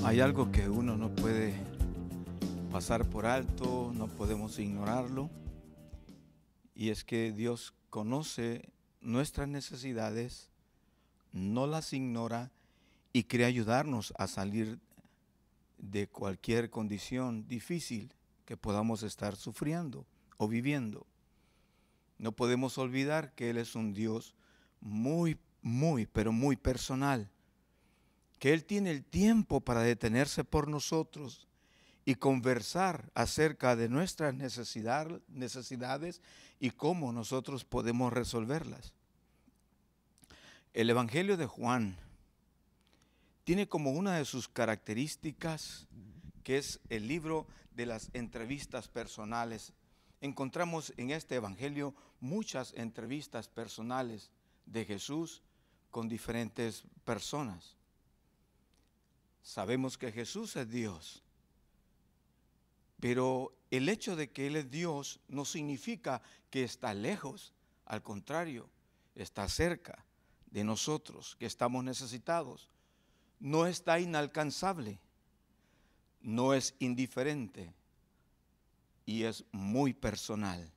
Hay algo que uno no puede pasar por alto, no podemos ignorarlo, y es que Dios conoce nuestras necesidades, no las ignora y quiere ayudarnos a salir de cualquier condición difícil que podamos estar sufriendo o viviendo. No podemos olvidar que Él es un Dios pero muy personal, que Él tiene el tiempo para detenerse por nosotros y conversar acerca de nuestras necesidades y cómo nosotros podemos resolverlas. El Evangelio de Juan tiene como una de sus características que es el libro de las entrevistas personales. Encontramos en este Evangelio muchas entrevistas personales de Jesús con diferentes personas. Sabemos que Jesús es Dios, pero el hecho de que Él es Dios no significa que está lejos, al contrario, está cerca de nosotros, que estamos necesitados. No está inalcanzable, no es indiferente y es muy personal.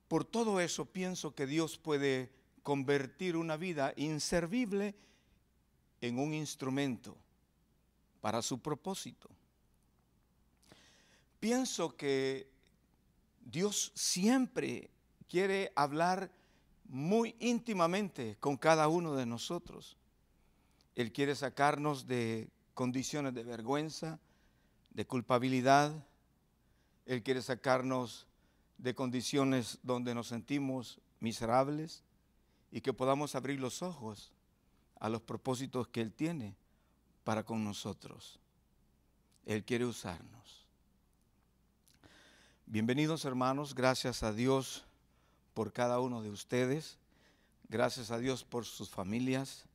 Por todo eso pienso que Dios puede convertir una vida inservible en un instrumento para su propósito. Pienso que Dios siempre quiere hablar muy íntimamente con cada uno de nosotros. Él quiere sacarnos de condiciones de vergüenza, de culpabilidad. Él quiere sacarnos de condiciones donde nos sentimos miserables y que podamos abrir los ojos a los propósitos que Él tiene para con nosotros. Él quiere usarnos. Bienvenidos, hermanos, gracias a Dios por cada uno de ustedes, gracias a Dios por sus familias.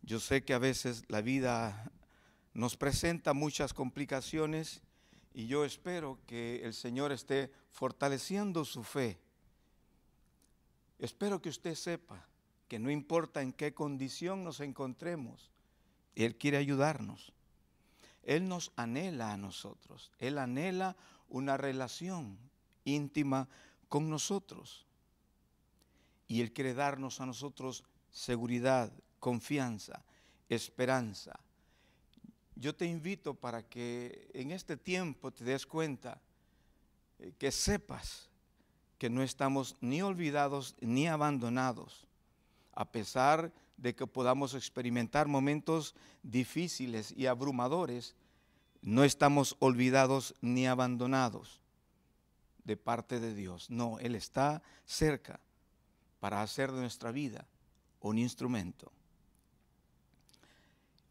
Yo sé que a veces la vida nos presenta muchas complicaciones y yo espero que el Señor esté fortaleciendo su fe. Espero que usted sepa que no importa en qué condición nos encontremos, Él quiere ayudarnos. Él nos anhela a nosotros. Él anhela una relación íntima con nosotros. Y Él quiere darnos a nosotros seguridad, confianza, esperanza. Yo te invito para que en este tiempo te des cuenta, que sepas que no estamos ni olvidados ni abandonados, a pesar de que podamos experimentar momentos difíciles y abrumadores. No estamos olvidados ni abandonados de parte de Dios. No, Él está cerca para hacer de nuestra vida un instrumento.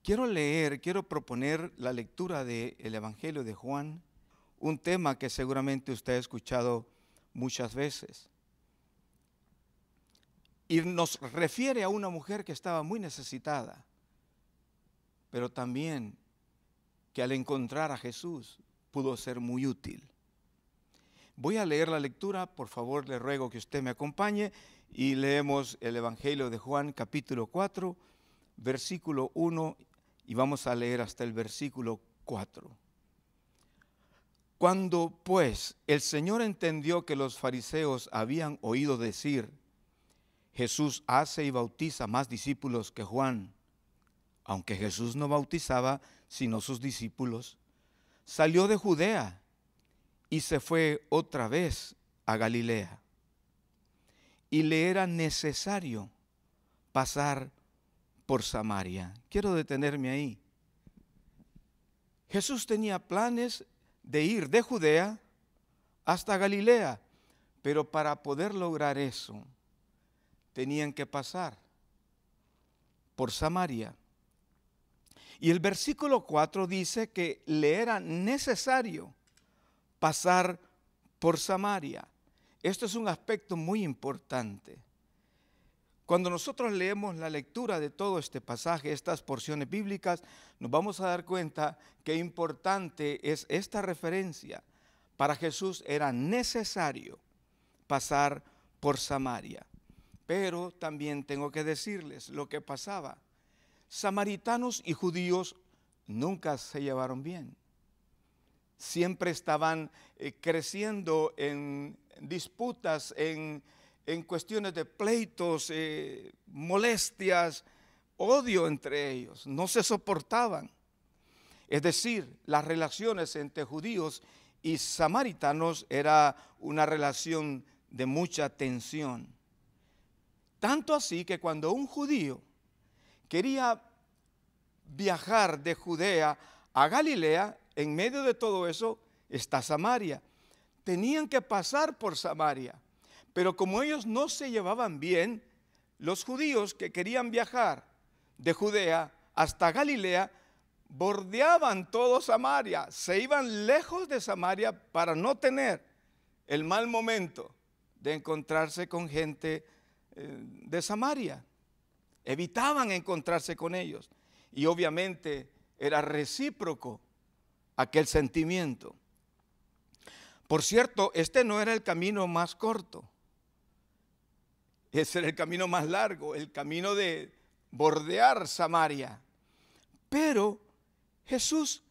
Quiero proponer la lectura del Evangelio de Juan, un tema que seguramente usted ha escuchado muchas veces. Y nos refiere a una mujer que estaba muy necesitada, pero también que al encontrar a Jesús pudo ser muy útil. Voy a leer la lectura, por favor le ruego que usted me acompañe y leemos el Evangelio de Juan capítulo 4, versículo 1 y vamos a leer hasta el versículo 4. Cuando pues el Señor entendió que los fariseos habían oído decir: Jesús hace y bautiza más discípulos que Juan, aunque Jesús no bautizaba sino sus discípulos, salió de Judea y se fue otra vez a Galilea. Y le era necesario pasar por Samaria. Quiero detenerme ahí. Jesús tenía planes de ir de Judea hasta Galilea, pero para poder lograr eso, tenían que pasar por Samaria. Y el versículo 4 dice que le era necesario pasar por Samaria. Esto es un aspecto muy importante. Cuando nosotros leemos la lectura de todo este pasaje, estas porciones bíblicas, nos vamos a dar cuenta qué importante es esta referencia. Para Jesús era necesario pasar por Samaria. Pero también tengo que decirles lo que pasaba. samaritanos y judíos nunca se llevaron bien. Siempre estaban creciendo en disputas, en cuestiones de pleitos, molestias, odio entre ellos. No se soportaban. Es decir, las relaciones entre judíos y samaritanos era una relación de mucha tensión. Tanto así que cuando un judío quería viajar de Judea a Galilea, en medio de todo eso está Samaria. Tenían que pasar por Samaria. Pero como ellos no se llevaban bien, los judíos que querían viajar de Judea hasta Galilea, bordeaban todo Samaria, se iban lejos de Samaria para no tener el mal momento de encontrarse con gente de Samaria. Evitaban encontrarse con ellos. Y obviamente era recíproco aquel sentimiento. Por cierto, este no era el camino más corto. Ese era el camino más largo, el camino de bordear Samaria. Pero Jesús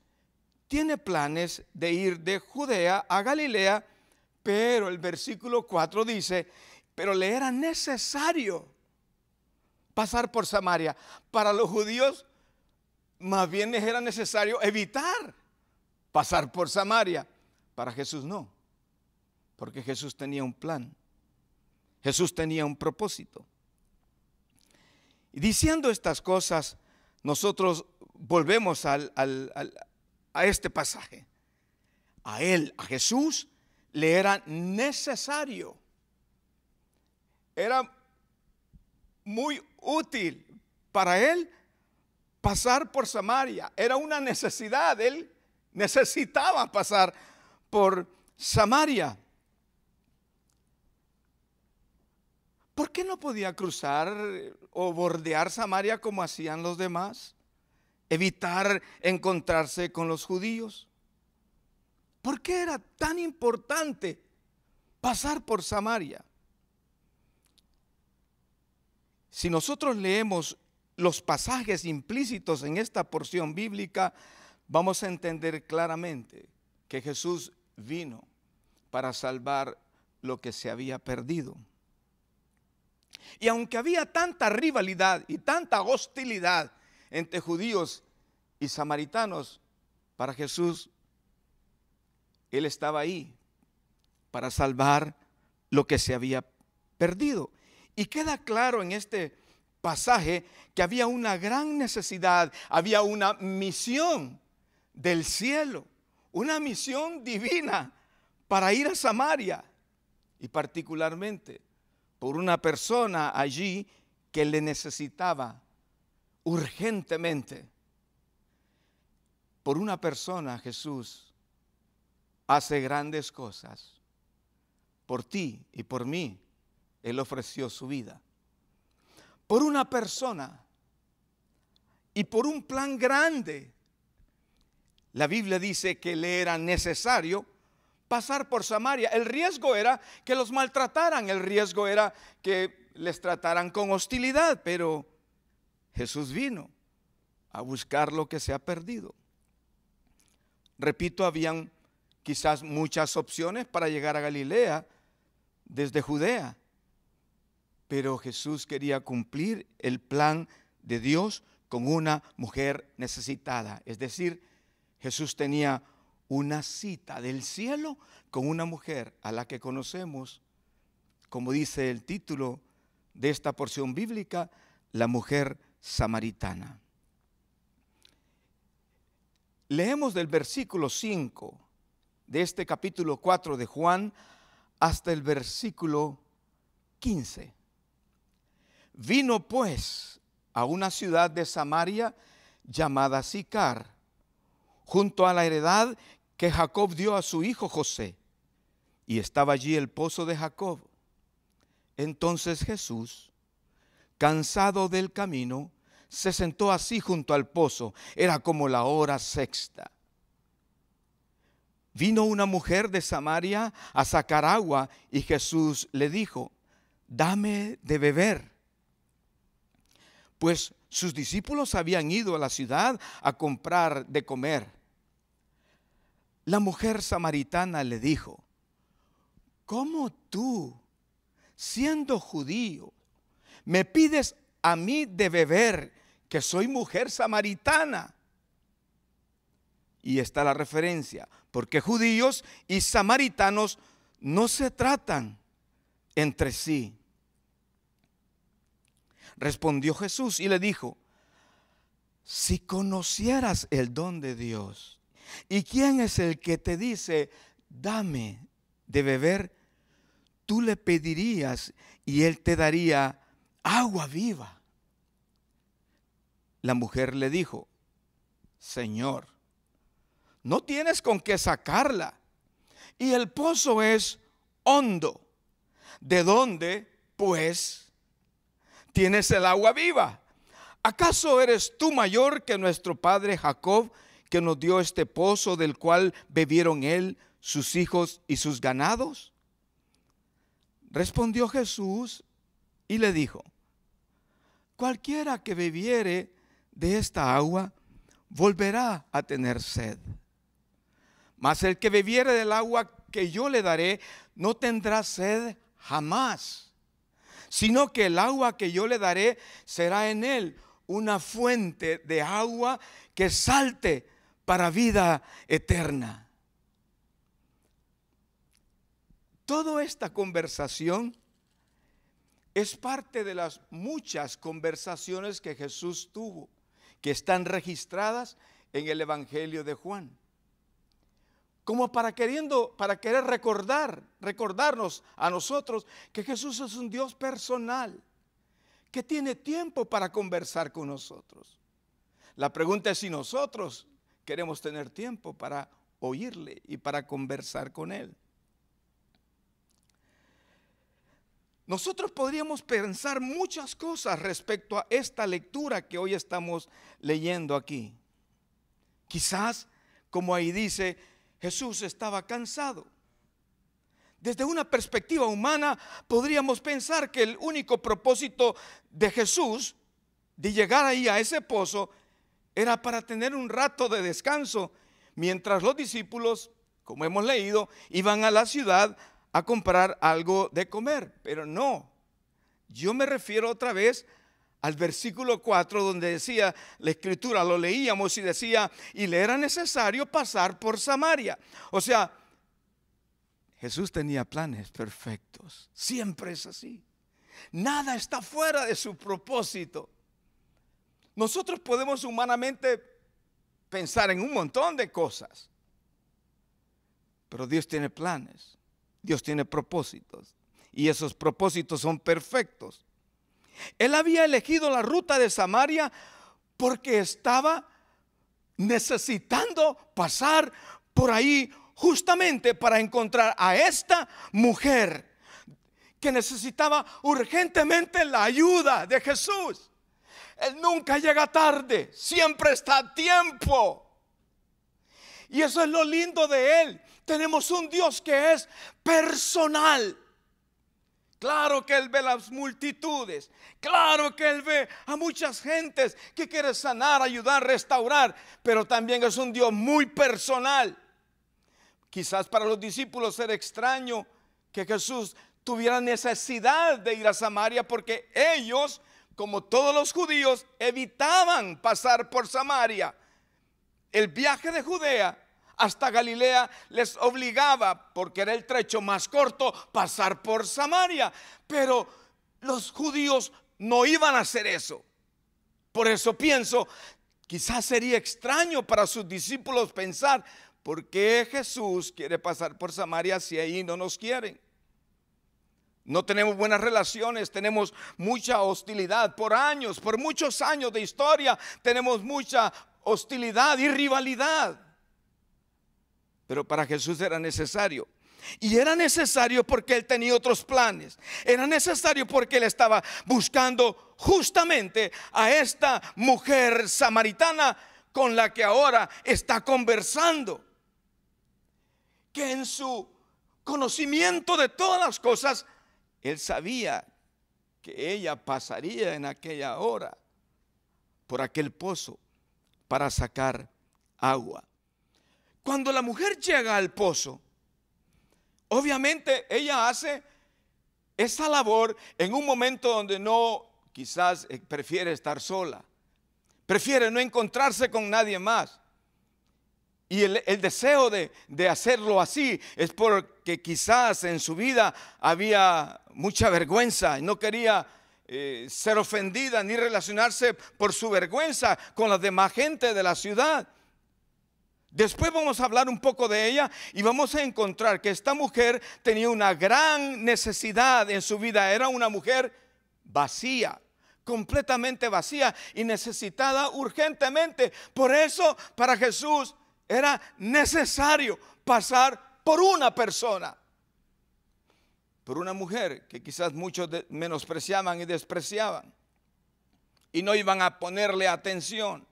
tiene planes de ir de Judea a Galilea, pero el versículo 4 dice, pero le era necesario pasar por Samaria. Para los judíos, más bien les era necesario evitar pasar por Samaria. Para Jesús no, porque Jesús tenía un plan. Jesús tenía un propósito. Y diciendo estas cosas, nosotros volvemos a este pasaje. A él, a Jesús, le era necesario. Era muy útil para él pasar por Samaria. Era una necesidad. Él necesitaba pasar por Samaria. ¿Por qué no podía cruzar o bordear Samaria como hacían los demás? Evitar encontrarse con los judíos. ¿Por qué era tan importante pasar por Samaria? Si nosotros leemos los pasajes implícitos en esta porción bíblica, vamos a entender claramente que Jesús vino para salvar lo que se había perdido. Y aunque había tanta rivalidad y tanta hostilidad entre judíos y samaritanos, para Jesús, Él estaba ahí para salvar lo que se había perdido. Y queda claro en este pasaje que había una gran necesidad, había una misión del cielo, una misión divina para ir a Samaria, y particularmente por una persona allí que le necesitaba urgentemente. Por una persona Jesús hace grandes cosas. Por ti y por mí Él ofreció su vida. Por una persona y por un plan grande. La Biblia dice que le era necesario pasar por Samaria. El riesgo era que los maltrataran, el riesgo era que les trataran con hostilidad, pero Jesús vino a buscar lo que se ha perdido. Repito, habían quizás muchas opciones para llegar a Galilea desde Judea, pero Jesús quería cumplir el plan de Dios con una mujer necesitada. Es decir, Jesús tenía una cita del cielo con una mujer a la que conocemos, como dice el título de esta porción bíblica, la mujer samaritana. Leemos del versículo 5 de este capítulo 4 de Juan hasta el versículo 15. Vino pues a una ciudad de Samaria llamada Sicar, junto a la heredad que Jacob dio a su hijo José, y estaba allí el pozo de Jacob. Entonces Jesús, cansado del camino, se sentó así junto al pozo. Era como la hora sexta. Vino una mujer de Samaria a sacar agua, y Jesús le dijo: dame de beber, pues Sus discípulos habían ido a la ciudad a comprar de comer. La mujer samaritana le dijo: ¿cómo tú, siendo judío, me pides a mí de beber, que soy mujer samaritana? Y está la referencia, porque judíos y samaritanos no se tratan entre sí. Respondió Jesús y le dijo: si conocieras el don de Dios y quién es el que te dice, dame de beber, tú le pedirías y él te daría agua viva. La mujer le dijo: Señor, no tienes con qué sacarla, y el pozo es hondo. ¿De dónde, pues, tienes el agua viva? ¿Acaso eres tú mayor que nuestro padre Jacob, que nos dio este pozo del cual bebieron él, sus hijos y sus ganados? Respondió Jesús y le dijo: cualquiera que bebiere de esta agua volverá a tener sed. Mas el que bebiere del agua que yo le daré no tendrá sed jamás, sino que el agua que yo le daré será en él una fuente de agua que salte para vida eterna. Toda esta conversación es parte de las muchas conversaciones que Jesús tuvo, que están registradas en el Evangelio de Juan. Como para querer recordarnos a nosotros que Jesús es un Dios personal, que tiene tiempo para conversar con nosotros. La pregunta es si nosotros queremos tener tiempo para oírle y para conversar con él. Nosotros podríamos pensar muchas cosas respecto a esta lectura que hoy estamos leyendo aquí. Quizás, como ahí dice, Jesús estaba cansado. Desde una perspectiva humana podríamos pensar que el único propósito de Jesús de llegar ahí a ese pozo era para tener un rato de descanso, mientras los discípulos, como hemos leído, iban a la ciudad a comprar algo de comer. Pero no, yo me refiero otra vez al versículo 4, donde decía la escritura, lo leíamos y decía: y le era necesario pasar por Samaria. O sea, Jesús tenía planes perfectos. Siempre es así. Nada está fuera de su propósito. Nosotros podemos humanamente pensar en un montón de cosas, pero Dios tiene planes, Dios tiene propósitos, y esos propósitos son perfectos. Él había elegido la ruta de Samaria porque estaba necesitando pasar por ahí justamente para encontrar a esta mujer que necesitaba urgentemente la ayuda de Jesús. Él nunca llega tarde, siempre está a tiempo. Y eso es lo lindo de Él. Tenemos un Dios que es personal. Claro que Él ve las multitudes, claro que Él ve a muchas gentes que quiere sanar, ayudar, restaurar, pero también es un Dios muy personal. Quizás para los discípulos era extraño que Jesús tuviera necesidad de ir a Samaria, porque ellos, como todos los judíos, evitaban pasar por Samaria. El viaje de Judea hasta Galilea les obligaba, porque era el trecho más corto, pasar por Samaria. Pero los judíos no iban a hacer eso. Por eso pienso, quizás sería extraño para sus discípulos pensar: ¿por qué Jesús quiere pasar por Samaria si ahí no nos quieren? No tenemos buenas relaciones, tenemos mucha hostilidad por años, por muchos años de historia tenemos mucha hostilidad y rivalidad. Pero para Jesús era necesario. Y era necesario porque Él tenía otros planes. Era necesario porque Él estaba buscando justamente a esta mujer samaritana con la que ahora está conversando. Que en su conocimiento de todas las cosas, Él sabía que ella pasaría en aquella hora por aquel pozo para sacar agua. Cuando la mujer llega al pozo, obviamente ella hace esa labor en un momento donde no, quizás prefiere estar sola, prefiere no encontrarse con nadie más. Y el deseo de hacerlo así es porque quizás en su vida había mucha vergüenza y no quería ser ofendida ni relacionarse por su vergüenza con la demás gente de la ciudad. Después vamos a hablar un poco de ella y vamos a encontrar que esta mujer tenía una gran necesidad en su vida. Era una mujer vacía, completamente vacía y necesitada urgentemente. Por eso para Jesús era necesario pasar por una persona, por una mujer que quizás muchos menospreciaban y despreciaban y no iban a ponerle atención.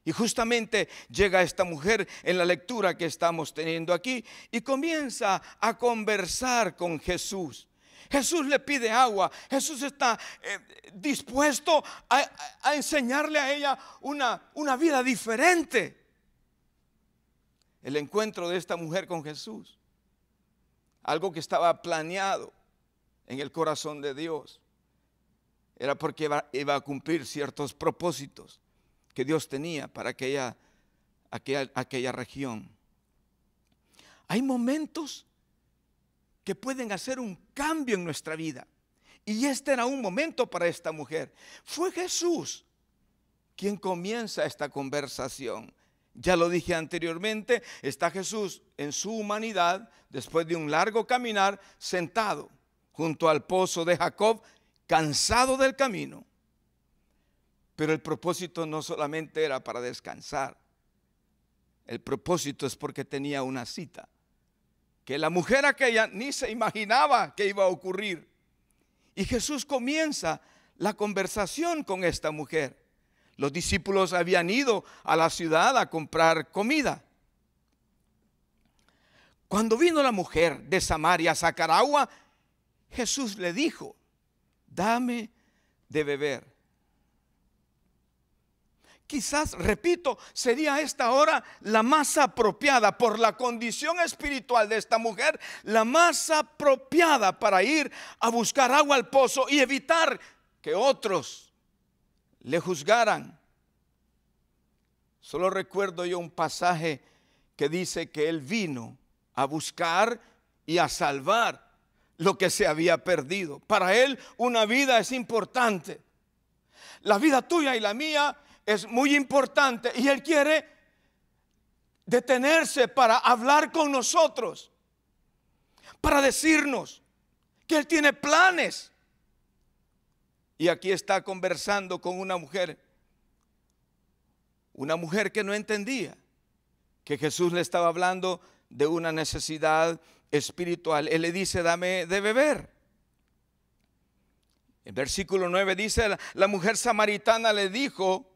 Y justamente llega esta mujer en la lectura que estamos teniendo aquí y comienza a conversar con Jesús. Jesús le pide agua. Jesús está dispuesto a enseñarle a ella una vida diferente. El encuentro de esta mujer con Jesús, algo que estaba planeado en el corazón de Dios, era porque iba a cumplir ciertos propósitos que Dios tenía para aquella región. Hay momentos que pueden hacer un cambio en nuestra vida, y este era un momento para esta mujer. Fue Jesús quien comienza esta conversación. Ya lo dije anteriormente, está Jesús en su humanidad, después de un largo caminar, sentado junto al pozo de Jacob, cansado del camino. Pero el propósito no solamente era para descansar. El propósito es porque tenía una cita que la mujer aquella ni se imaginaba que iba a ocurrir. Y Jesús comienza la conversación con esta mujer. Los discípulos habían ido a la ciudad a comprar comida. Cuando vino la mujer de Samaria a sacar agua, Jesús le dijo: dame de beber. Quizás, repito, sería esta hora la más apropiada por la condición espiritual de esta mujer, la más apropiada para ir a buscar agua al pozo y evitar que otros le juzgaran. Solo recuerdo yo un pasaje que dice que él vino a buscar y a salvar lo que se había perdido. Para él una vida es importante. La vida tuya y la mía es muy importante, y él quiere detenerse para hablar con nosotros, para decirnos que él tiene planes. Y aquí está conversando con una mujer que no entendía que Jesús le estaba hablando de una necesidad espiritual. Él le dice: dame de beber. El versículo 9 dice: la mujer samaritana le dijo: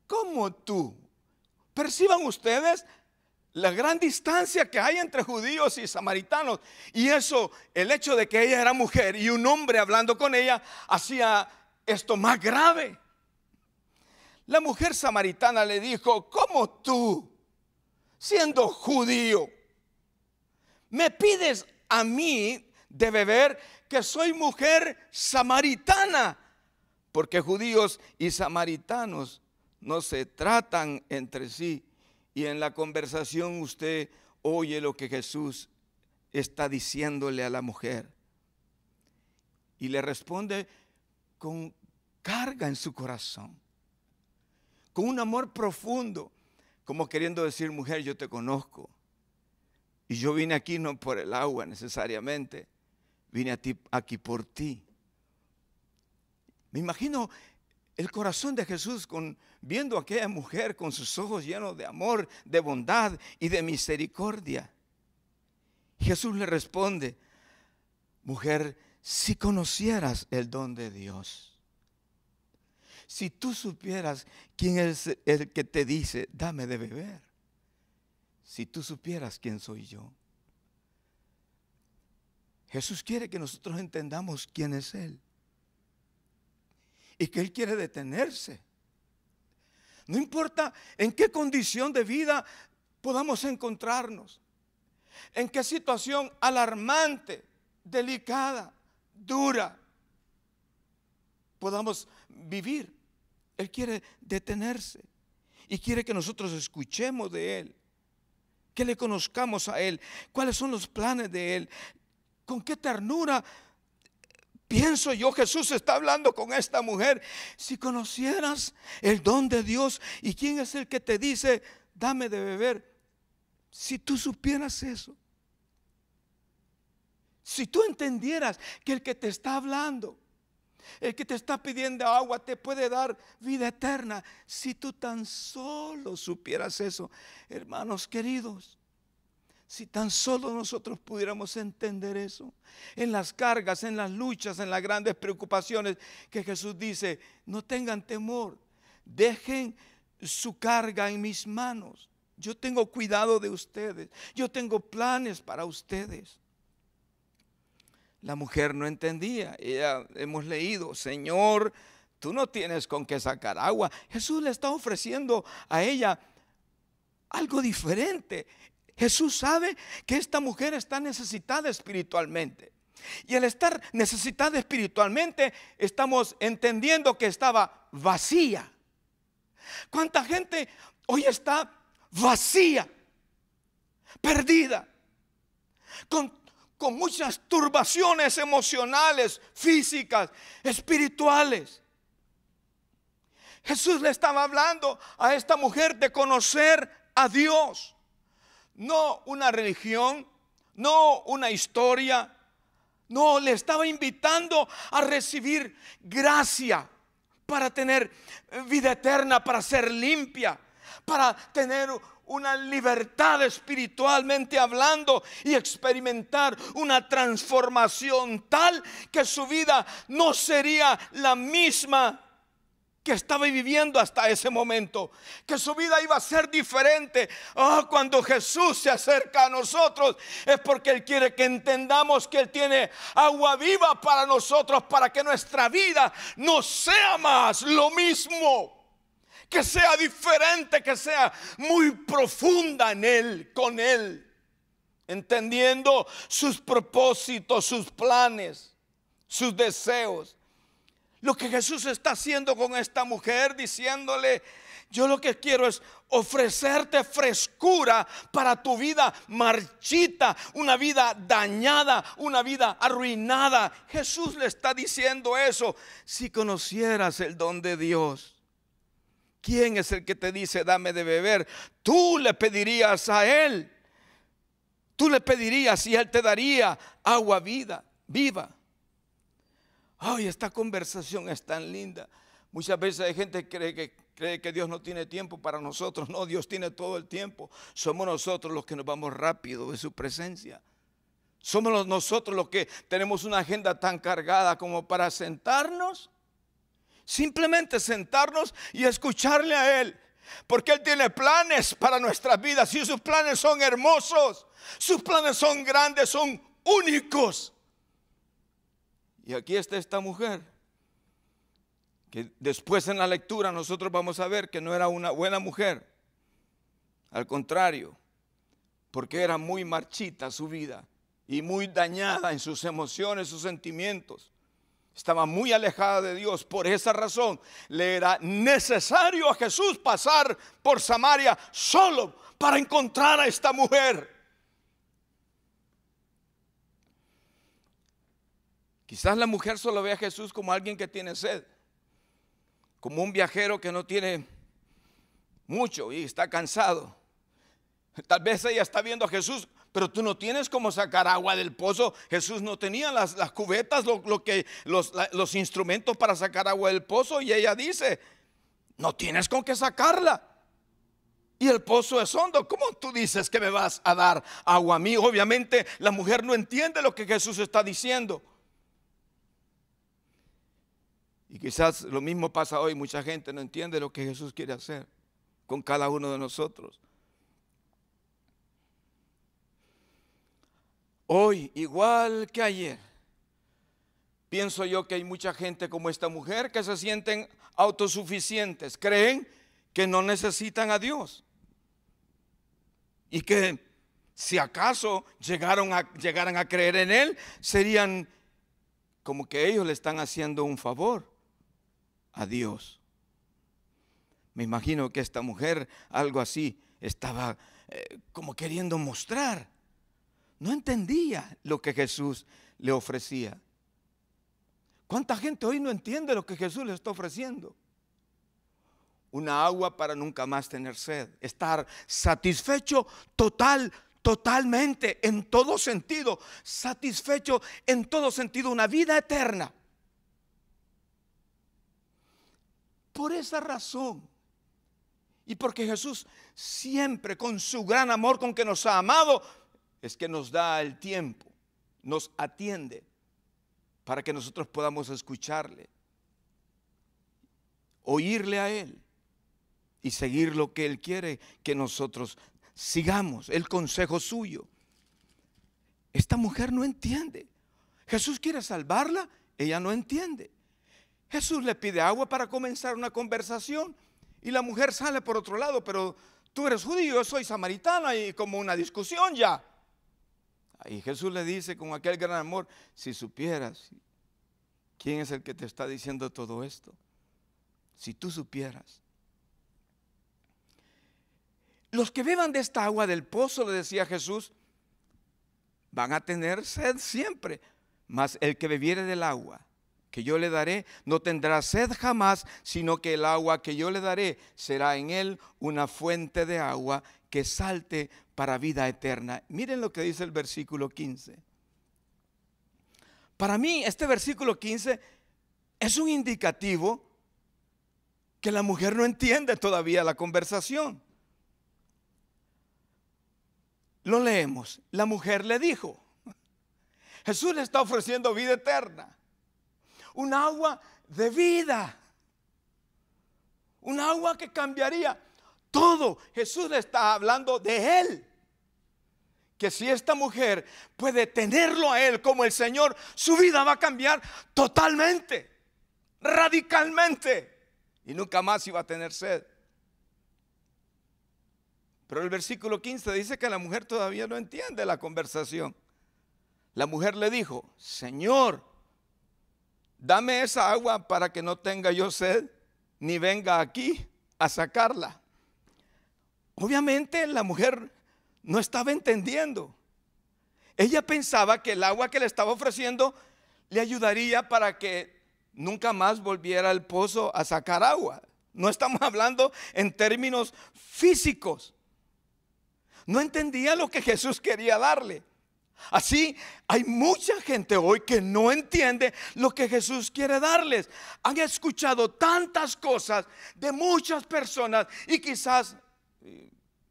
¿cómo tú? Perciban ustedes la gran distancia que hay entre judíos y samaritanos. Y eso, el hecho de que ella era mujer y un hombre hablando con ella, hacía esto más grave. La mujer samaritana le dijo: ¿cómo tú, siendo judío, me pides a mí de beber, que soy mujer samaritana? Porque judíos y samaritanos no se tratan entre sí. Y en la conversación usted oye lo que Jesús está diciéndole a la mujer. Y le responde con carga en su corazón, con un amor profundo, como queriendo decir: mujer, yo te conozco. Y yo vine aquí no por el agua necesariamente, vine aquí por ti. Me imagino el corazón de Jesús viendo a aquella mujer con sus ojos llenos de amor, de bondad y de misericordia. Jesús le responde: mujer, si conocieras el don de Dios, si tú supieras quién es el que te dice: dame de beber, si tú supieras quién soy yo. Jesús quiere que nosotros entendamos quién es Él, y que Él quiere detenerse No importa en qué condición de vida podamos encontrarnos, en qué situación alarmante, delicada, dura podamos vivir. Él quiere detenerse y quiere que nosotros escuchemos de Él, que le conozcamos a Él, cuáles son los planes de Él, con qué ternura. Pienso yo, Jesús está hablando con esta mujer. Si conocieras el don de Dios y quién es el que te dice, dame de beber. Si tú supieras eso, si tú entendieras que el que te está hablando, el que te está pidiendo agua, te puede dar vida eterna. Si tú tan solo supieras eso, hermanos queridos, si tan solo nosotros pudiéramos entender eso, en las cargas, en las luchas, en las grandes preocupaciones, que Jesús dice, no tengan temor, dejen su carga en mis manos. Yo tengo cuidado de ustedes, yo tengo planes para ustedes. La mujer no entendía. Ella, hemos leído, Señor, tú no tienes con qué sacar agua. Jesús le está ofreciendo a ella algo diferente. Jesús sabe que esta mujer está necesitada espiritualmente. Y al estar necesitada espiritualmente, estamos entendiendo que estaba vacía. ¿Cuánta gente hoy está vacía, perdida, con muchas turbaciones emocionales, físicas, espirituales? Jesús le estaba hablando a esta mujer de conocer a Dios, no una religión, no una historia. No, le estaba invitando a recibir gracia para tener vida eterna, para ser limpia, para tener una libertad espiritualmente hablando y experimentar una transformación tal que su vida no sería la misma que estaba viviendo hasta ese momento, que su vida iba a ser diferente. Cuando Jesús se acerca a nosotros es porque Él quiere que entendamos que Él tiene agua viva para nosotros, para que nuestra vida no sea más lo mismo, que sea diferente, que sea muy profunda en Él, con Él, entendiendo sus propósitos, sus planes, sus deseos. Lo que Jesús está haciendo con esta mujer, diciéndole, yo lo que quiero es ofrecerte frescura para tu vida marchita, una vida dañada, una vida arruinada. Jesús le está diciendo eso. Si conocieras el don de Dios, ¿quién es el que te dice dame de beber? Tú le pedirías a Él. Tú le pedirías y Él te daría agua viva. Ay, esta conversación es tan linda. Muchas veces hay gente que cree que Dios no tiene tiempo para nosotros. No, Dios tiene todo el tiempo. Somos nosotros los que nos vamos rápido de su presencia. Somos nosotros los que tenemos una agenda tan cargada como para sentarnos, simplemente sentarnos y escucharle a Él. Porque Él tiene planes para nuestras vidas y sus planes son hermosos. Sus planes son grandes, son únicos. Y aquí está esta mujer, que después en la lectura nosotros vamos a ver que no era una buena mujer. Al contrario, porque era muy marchita su vida y muy dañada en sus emociones, sus sentimientos. Estaba muy alejada de Dios. Por esa razón le era necesario a Jesús pasar por Samaria solo para encontrar a esta mujer. Quizás la mujer solo ve a Jesús como alguien que tiene sed, como un viajero que no tiene mucho y está cansado. Tal vez ella está viendo a Jesús, pero tú no tienes cómo sacar agua del pozo. Jesús no tenía las cubetas, los instrumentos para sacar agua del pozo, y ella dice, no tienes con qué sacarla. Y el pozo es hondo. ¿Cómo tú dices que me vas a dar agua a mí? Obviamente la mujer no entiende lo que Jesús está diciendo. Y quizás lo mismo pasa hoy. Mucha gente no entiende lo que Jesús quiere hacer con cada uno de nosotros. Hoy, igual que ayer, pienso yo que hay mucha gente como esta mujer que se sienten autosuficientes. Creen que no necesitan a Dios y que si acaso llegaran a creer en Él, serían como que ellos le están haciendo un favor a Dios. Me imagino que esta mujer algo así estaba como queriendo mostrar. No entendía lo que Jesús le ofrecía. ¿Cuánta gente hoy no entiende lo que Jesús le está ofreciendo? Una agua para nunca más tener sed, estar satisfecho totalmente, en todo sentido, satisfecho en todo sentido, una vida eterna. Por esa razón, y porque Jesús siempre con su gran amor con que nos ha amado, es que nos da el tiempo, nos atiende para que nosotros podamos escucharle, oírle a Él y seguir lo que Él quiere que nosotros sigamos, el consejo suyo. Esta mujer no entiende. Jesús quiere salvarla, ella no entiende. Jesús le pide agua para comenzar una conversación y la mujer sale por otro lado, pero tú eres judío, yo soy samaritana, y como una discusión ya. Y Jesús le dice con aquel gran amor: si supieras quién es el que te está diciendo todo esto, si tú supieras. Los que beban de esta agua del pozo, le decía Jesús, van a tener sed siempre, mas el que bebiere del agua que yo le daré no tendrá sed jamás, sino que el agua que yo le daré será en él una fuente de agua que salte para vida eterna. Miren lo que dice el versículo 15. Para mí este versículo 15 es un indicativo que la mujer no entiende todavía la conversación. Lo leemos. La mujer le dijo, Jesús le está ofreciendo vida eterna, un agua de vida, un agua que cambiaría todo. Jesús le está hablando de Él, que si esta mujer puede tenerlo a Él como el Señor, su vida va a cambiar totalmente, radicalmente, y nunca más iba a tener sed. Pero el versículo 15 dice que la mujer todavía no entiende la conversación. La mujer le dijo, Señor, dame esa agua para que no tenga yo sed, ni venga aquí a sacarla. Obviamente la mujer no estaba entendiendo. Ella pensaba que el agua que le estaba ofreciendo le ayudaría para que nunca más volviera al pozo a sacar agua. No estamos hablando en términos físicos. No entendía lo que Jesús quería darle. Así hay mucha gente hoy que no entiende lo que Jesús quiere darles. Han escuchado tantas cosas de muchas personas y quizás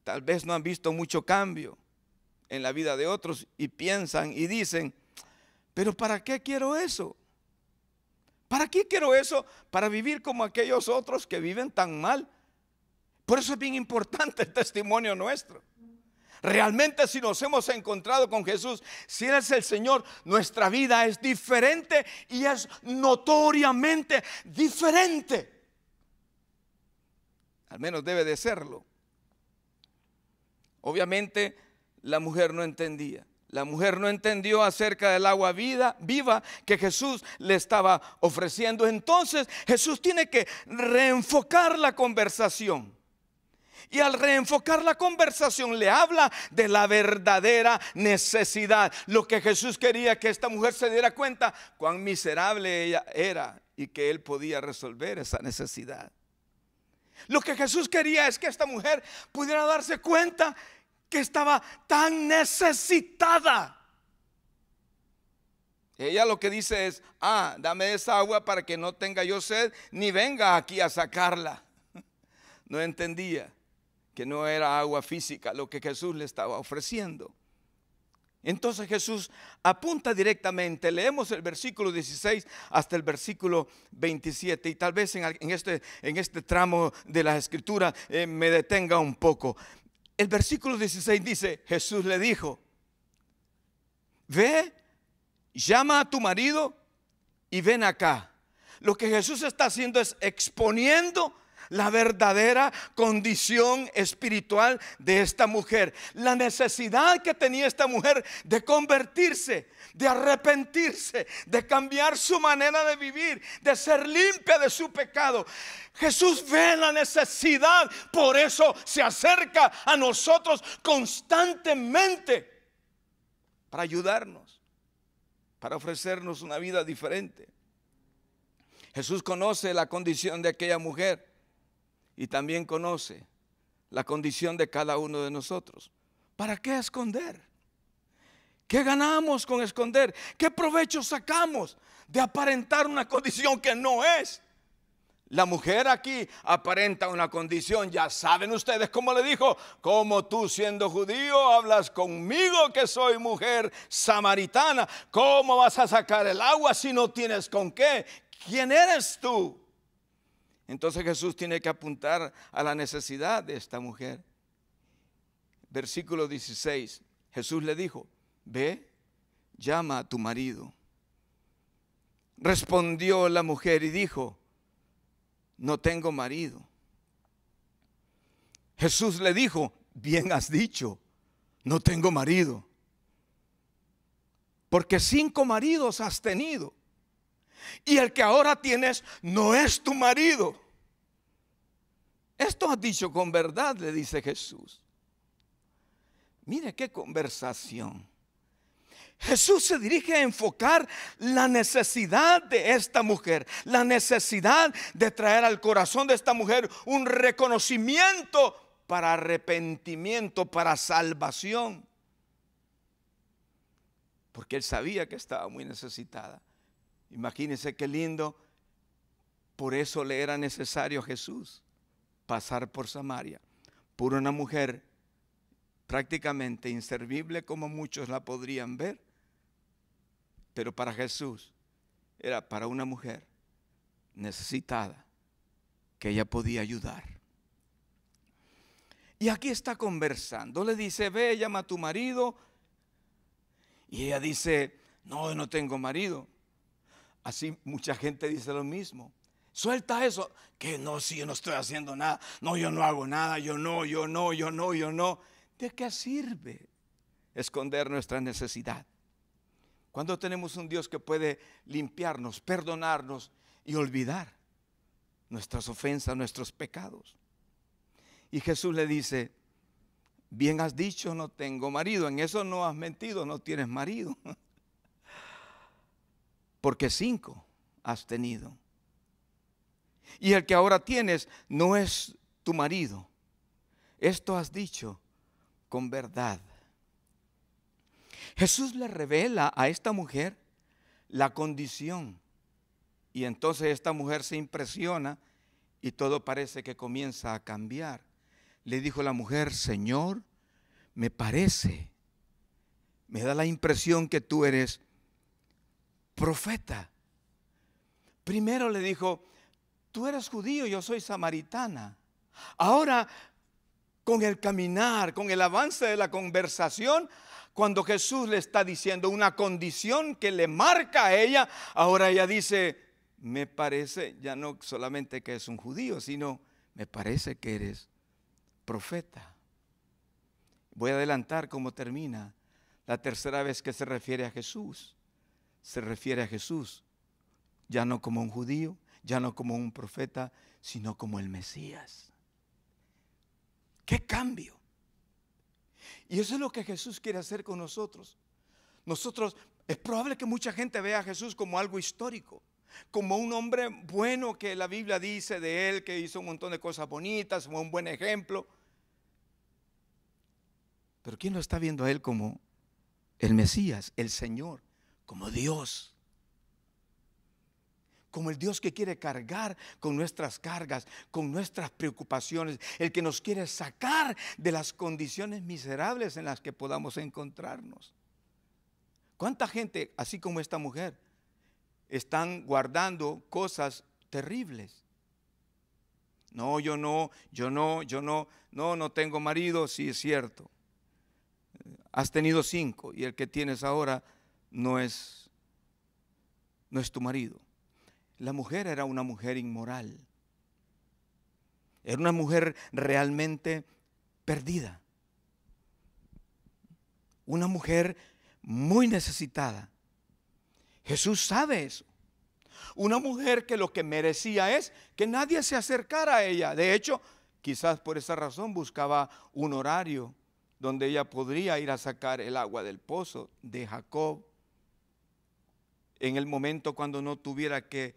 tal vez no han visto mucho cambio en la vida de otros y piensan y dicen, pero ¿para qué quiero eso? ¿Para qué quiero eso? Para vivir como aquellos otros que viven tan mal. Por eso es bien importante el testimonio nuestro. Realmente, si nos hemos encontrado con Jesús, si Él es el Señor, nuestra vida es diferente y es notoriamente diferente. Al menos debe de serlo. Obviamente la mujer no entendía. La mujer no entendió acerca del agua viva que Jesús le estaba ofreciendo. Entonces Jesús tiene que reenfocar la conversación. Y al reenfocar la conversación le habla de la verdadera necesidad. Lo que Jesús quería que esta mujer se diera cuenta, cuán miserable ella era y que Él podía resolver esa necesidad. Lo que Jesús quería es que esta mujer pudiera darse cuenta que estaba tan necesitada. Ella lo que dice es, dame esa agua para que no tenga yo sed, ni venga aquí a sacarla. No entendía que no era agua física lo que Jesús le estaba ofreciendo. Entonces Jesús apunta directamente. Leemos el versículo 16 hasta el versículo 27 y tal vez en este tramo de la escritura me detenga un poco. El versículo 16 dice, Jesús le dijo, ve, llama a tu marido y ven acá. Lo que Jesús está haciendo es exponiendo la verdadera condición espiritual de esta mujer, la necesidad que tenía esta mujer de convertirse, de arrepentirse, de cambiar su manera de vivir, de ser limpia de su pecado. Jesús ve la necesidad, por eso se acerca a nosotros constantemente para ayudarnos, para ofrecernos una vida diferente. Jesús conoce la condición de aquella mujer y también conoce la condición de cada uno de nosotros. ¿Para qué esconder? ¿Qué ganamos con esconder? ¿Qué provecho sacamos de aparentar una condición que no es? La mujer aquí aparenta una condición. Ya saben ustedes cómo le dijo: como tú, siendo judío, hablas conmigo que soy mujer samaritana. ¿Cómo vas a sacar el agua si no tienes con qué? ¿Quién eres tú? Entonces Jesús tiene que apuntar a la necesidad de esta mujer. Versículo 16. Jesús le dijo: ve, llama a tu marido. Respondió la mujer y dijo: no tengo marido. Jesús le dijo: bien has dicho, no tengo marido, porque 5 maridos has tenido, y el que ahora tienes no es tu marido. Esto has dicho con verdad, le dice Jesús. Mire qué conversación. Jesús se dirige a enfocar la necesidad de esta mujer, la necesidad de traer al corazón de esta mujer un reconocimiento para arrepentimiento, para salvación. Porque él sabía que estaba muy necesitada. Imagínense qué lindo. Por eso le era necesario a Jesús pasar por Samaria, por una mujer prácticamente inservible como muchos la podrían ver. Pero para Jesús era para una mujer necesitada que ella podía ayudar. Y aquí está conversando. Le dice: ve, llama a tu marido. Y ella dice: no, yo no tengo marido. Así mucha gente dice lo mismo. Suelta eso. Que no, si yo no estoy haciendo nada. No, yo no hago nada. Yo no. ¿De qué sirve esconder nuestra necesidad? Cuando tenemos un Dios que puede limpiarnos, perdonarnos y olvidar nuestras ofensas, nuestros pecados. Y Jesús le dice: bien has dicho, no tengo marido. En eso no has mentido, no tienes marido. Porque 5 has tenido. Y el que ahora tienes no es tu marido. Esto has dicho con verdad. Jesús le revela a esta mujer la condición. Y entonces esta mujer se impresiona y todo parece que comienza a cambiar. Le dijo la mujer: Señor, me da la impresión que tú eres profeta. Primero le dijo: tú eres judío, yo soy samaritana. Ahora, con el caminar, con el avance de la conversación, cuando Jesús le está diciendo una condición que le marca a ella, ahora ella dice: me parece ya no solamente que es un judío, sino me parece que eres profeta. Voy a adelantar cómo termina. La tercera vez que se refiere a Jesús, se refiere a Jesús ya no como un judío, ya no como un profeta, sino como el Mesías. ¡Qué cambio! Y eso es lo que Jesús quiere hacer con nosotros. Nosotros, es probable que mucha gente vea a Jesús como algo histórico, como un hombre bueno que la Biblia dice de él, que hizo un montón de cosas bonitas, como un buen ejemplo. Pero ¿quién lo está viendo a él como el Mesías, el Señor, como Dios? Como el Dios que quiere cargar con nuestras cargas, con nuestras preocupaciones, el que nos quiere sacar de las condiciones miserables en las que podamos encontrarnos. ¿Cuánta gente, así como esta mujer, están guardando cosas terribles? No, yo no tengo marido. Sí, es cierto. Has tenido 5 y el que tienes ahora no es tu marido. La mujer era una mujer inmoral. Era una mujer realmente perdida. Una mujer muy necesitada. Jesús sabe eso. Una mujer que lo que merecía es que nadie se acercara a ella. De hecho, quizás por esa razón buscaba un horario donde ella podría ir a sacar el agua del pozo de Jacob, en el momento cuando no tuviera que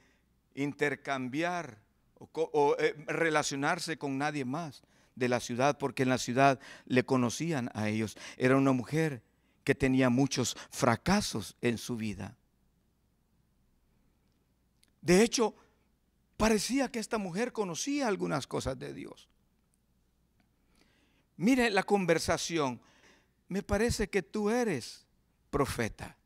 intercambiar o relacionarse con nadie más de la ciudad, porque en la ciudad le conocían a ellos. Era una mujer que tenía muchos fracasos en su vida. De hecho, parecía que esta mujer conocía algunas cosas de Dios. Mire la conversación. Me parece que tú eres profeta.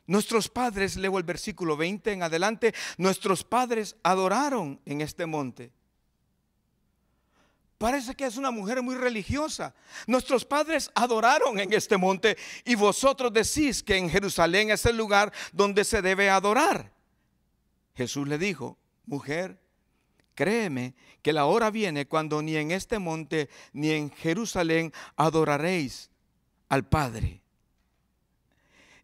Nuestros padres, leo el versículo 20 en adelante, nuestros padres adoraron en este monte. Parece que es una mujer muy religiosa. Nuestros padres adoraron en este monte y vosotros decís que en Jerusalén es el lugar donde se debe adorar. Jesús le dijo, mujer, créeme que la hora viene cuando ni en este monte ni en Jerusalén adoraréis al Padre.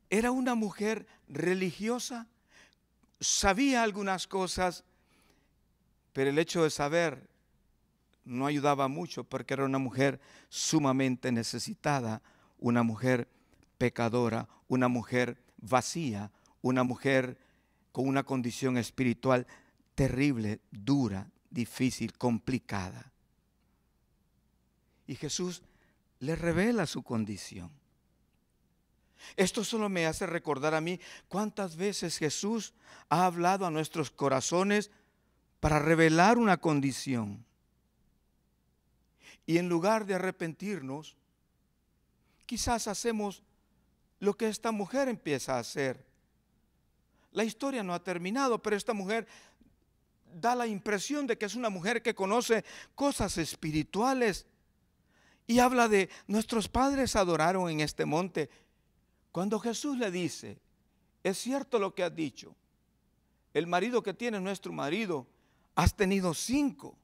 Era una mujer religiosa, sabía algunas cosas, pero el hecho de saber no ayudaba mucho porque era una mujer sumamente necesitada, una mujer pecadora, una mujer vacía, una mujer con una condición espiritual terrible, dura, difícil, complicada. Y Jesús le revela su condición. Esto solo me hace recordar a mí cuántas veces Jesús ha hablado a nuestros corazones para revelar una condición. Y en lugar de arrepentirnos, quizás hacemos lo que esta mujer empieza a hacer. La historia no ha terminado, pero esta mujer da la impresión de que es una mujer que conoce cosas espirituales. Y habla de nuestros padres adoraron en este monte. Cuando Jesús le dice, es cierto lo que has dicho, el marido que tiene nuestro marido, has tenido 5.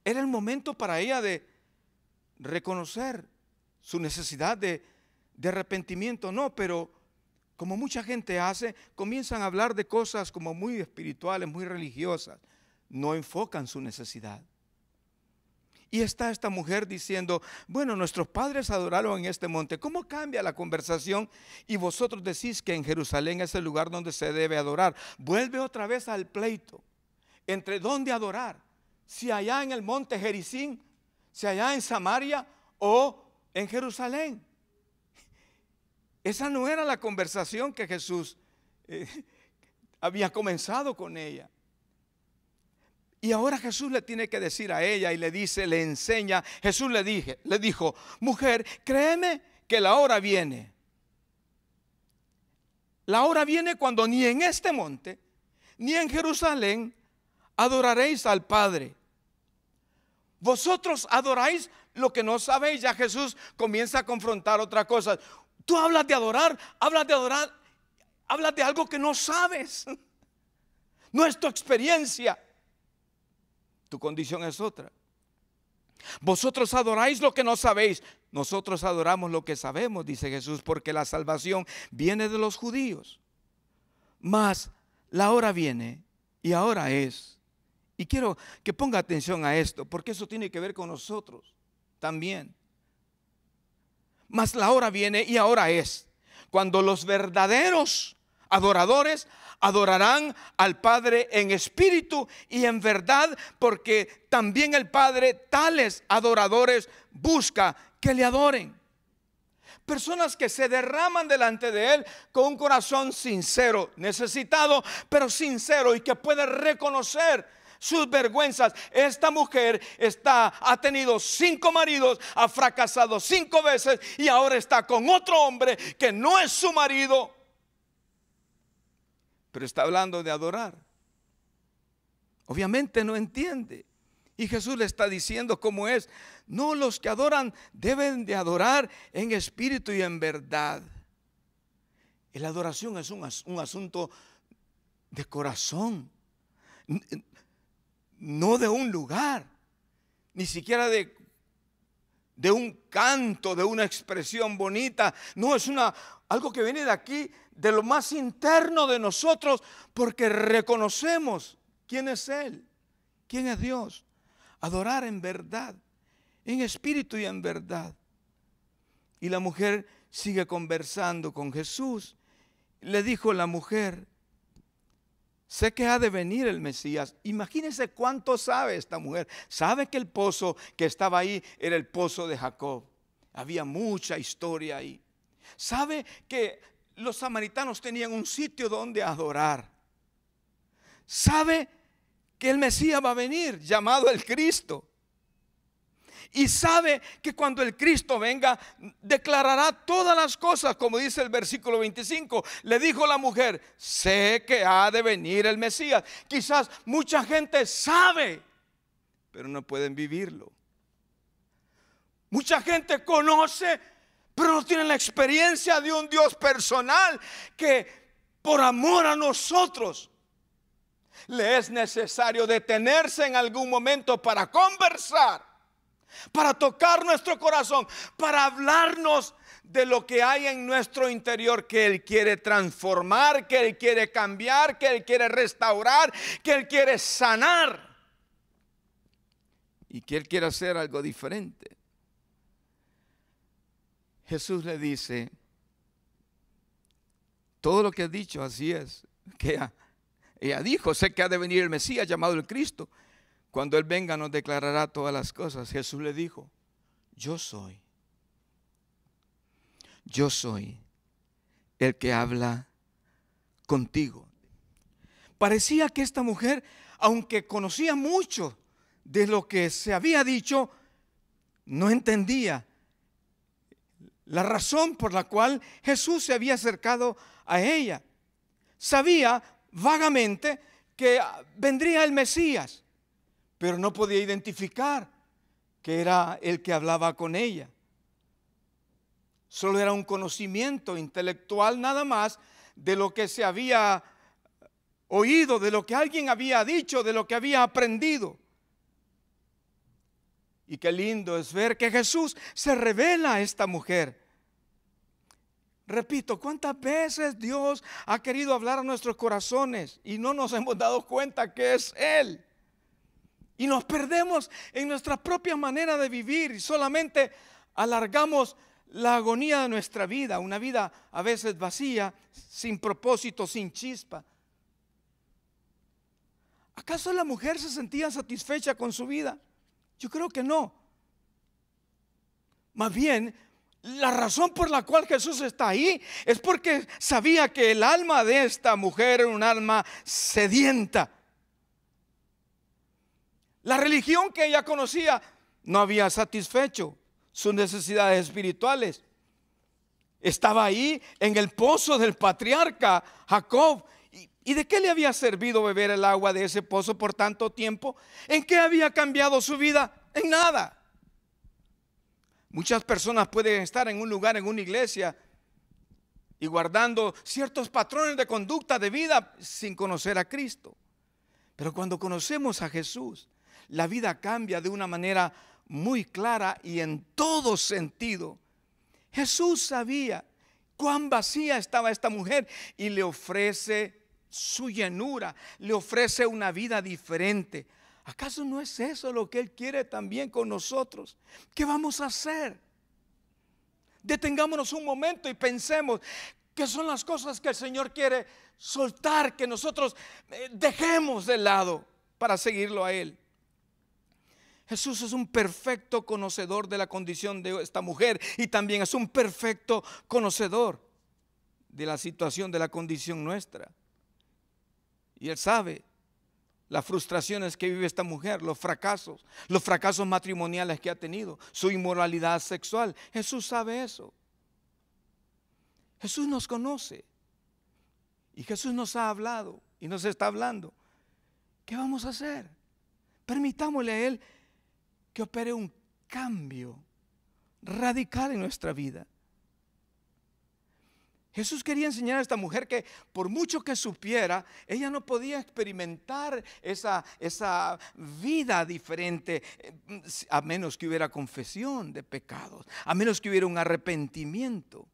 Era el momento para ella de reconocer su necesidad de arrepentimiento. No, pero como mucha gente hace, comienzan a hablar de cosas como muy espirituales, muy religiosas. No enfocan su necesidad. Y está esta mujer diciendo, bueno, nuestros padres adoraron en este monte. ¿Cómo cambia la conversación? Y vosotros decís que en Jerusalén es el lugar donde se debe adorar. Vuelve otra vez al pleito entre dónde adorar. Si allá en el monte Gerizim, si allá en Samaria o en Jerusalén. Esa no era la conversación que Jesús había comenzado con ella. Y ahora Jesús le tiene que decir a ella y le dice, le enseña. Jesús le dijo, mujer, créeme que la hora viene. La hora viene cuando ni en este monte, ni en Jerusalén adoraréis al Padre. Vosotros adoráis lo que no sabéis. Ya Jesús comienza a confrontar otra cosa. Tú hablas de adorar, hablas de algo que no sabes. No es tu experiencia. Tu condición es otra. Vosotros adoráis lo que no sabéis. Nosotros adoramos lo que sabemos, dice Jesús, porque la salvación viene de los judíos. Mas la hora viene y ahora es. Y quiero que ponga atención a esto, porque eso tiene que ver con nosotros también. Mas la hora viene y ahora es, cuando los verdaderos adoradores adorarán al Padre en espíritu y en verdad, porque también el Padre tales adoradores busca que le adoren. Personas que se derraman delante de Él con un corazón sincero, necesitado, pero sincero, y que puede reconocer sus vergüenzas. Esta mujer ha tenido 5 maridos, ha fracasado 5 veces y ahora está con otro hombre que no es su marido. Pero está hablando de adorar. Obviamente no entiende. Y Jesús le está diciendo cómo es. No, los que adoran deben de adorar en espíritu y en verdad. Y la adoración es un asunto de corazón. No de un lugar, ni siquiera de un canto, de una expresión bonita. No, es algo que viene de aquí, de lo más interno de nosotros, porque reconocemos quién es Él, quién es Dios. Adorar en verdad, en espíritu y en verdad. Y la mujer sigue conversando con Jesús. Le dijo la mujer: sé que ha de venir el Mesías. Imagínense cuánto sabe esta mujer. Sabe que el pozo que estaba ahí era el pozo de Jacob. Había mucha historia ahí. Sabe que los samaritanos tenían un sitio donde adorar. Sabe que el Mesías va a venir, llamado el Cristo. Y sabe que cuando el Cristo venga, declarará todas las cosas, como dice el versículo 25. Le dijo la mujer: sé que ha de venir el Mesías. Quizás mucha gente sabe, pero no pueden vivirlo. Mucha gente conoce, pero no tienen la experiencia de un Dios personal que por amor a nosotros le es necesario detenerse en algún momento para conversar, para tocar nuestro corazón, para hablarnos de lo que hay en nuestro interior, que Él quiere transformar, que Él quiere cambiar, que Él quiere restaurar, que Él quiere sanar y que Él quiere hacer algo diferente. Jesús le dice: todo lo que has dicho así es. Que ella dijo: sé que ha de venir el Mesías, llamado el Cristo. Cuando Él venga nos declarará todas las cosas. Jesús le dijo: yo soy el que habla contigo. Parecía que esta mujer, aunque conocía mucho de lo que se había dicho, no entendía la razón por la cual Jesús se había acercado a ella. Sabía vagamente que vendría el Mesías, pero no podía identificar que era el que hablaba con ella. Solo era un conocimiento intelectual nada más de lo que se había oído, de lo que alguien había dicho, de lo que había aprendido. Y qué lindo es ver que Jesús se revela a esta mujer. Repito, ¿cuántas veces Dios ha querido hablar a nuestros corazones y no nos hemos dado cuenta que es Él? Y nos perdemos en nuestra propia manera de vivir y solamente alargamos la agonía de nuestra vida, una vida a veces vacía, sin propósito, sin chispa. ¿Acaso la mujer se sentía satisfecha con su vida? Yo creo que no. Más bien, la razón por la cual Jesús está ahí es porque sabía que el alma de esta mujer era un alma sedienta. La religión que ella conocía no había satisfecho sus necesidades espirituales. Estaba ahí en el pozo del patriarca Jacob. ¿Y de qué le había servido beber el agua de ese pozo por tanto tiempo? ¿En qué había cambiado su vida? En nada. Muchas personas pueden estar en un lugar, en una iglesia, y guardando ciertos patrones de conducta de vida sin conocer a Cristo. Pero cuando conocemos a Jesús, la vida cambia de una manera muy clara y en todo sentido. Jesús sabía cuán vacía estaba esta mujer y le ofrece su llenura, le ofrece una vida diferente. ¿Acaso no es eso lo que Él quiere también con nosotros? ¿Qué vamos a hacer? Detengámonos un momento y pensemos qué son las cosas que el Señor quiere soltar, que nosotros dejemos de lado para seguirlo a Él. Jesús es un perfecto conocedor de la condición de esta mujer y también es un perfecto conocedor de la situación, de la condición nuestra. Y Él sabe las frustraciones que vive esta mujer, los fracasos matrimoniales que ha tenido, su inmoralidad sexual. Jesús sabe eso. Jesús nos conoce y Jesús nos ha hablado y nos está hablando. ¿Qué vamos a hacer? Permitámosle a Él que opere un cambio radical en nuestra vida. Jesús quería enseñar a esta mujer que por mucho que supiera, ella no podía experimentar esa vida diferente a menos que hubiera confesión de pecados, a menos que hubiera un arrepentimiento.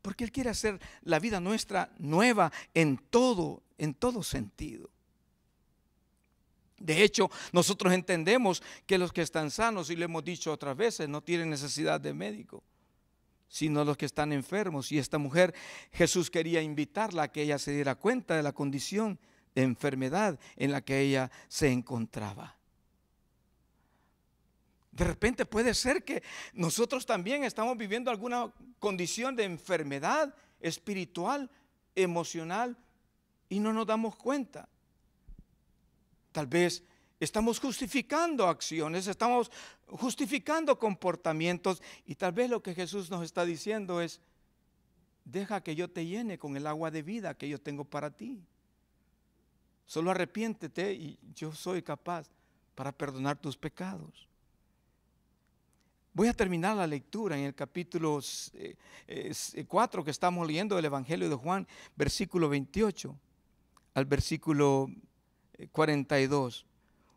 Porque Él quiere hacer la vida nuestra nueva en todo sentido. De hecho, nosotros entendemos que los que están sanos, y lo hemos dicho otras veces, no tienen necesidad de médico, sino los que están enfermos. Y esta mujer, Jesús quería invitarla a que ella se diera cuenta de la condición de enfermedad en la que ella se encontraba. De repente puede ser que nosotros también estamos viviendo alguna condición de enfermedad espiritual, emocional, y no nos damos cuenta. Tal vez estamos justificando acciones, estamos justificando comportamientos, y tal vez lo que Jesús nos está diciendo es: deja que yo te llene con el agua de vida que yo tengo para ti. Solo arrepiéntete y yo soy capaz para perdonar tus pecados. Voy a terminar la lectura en el capítulo 4 que estamos leyendo del Evangelio de Juan, versículo 28 al versículo 42.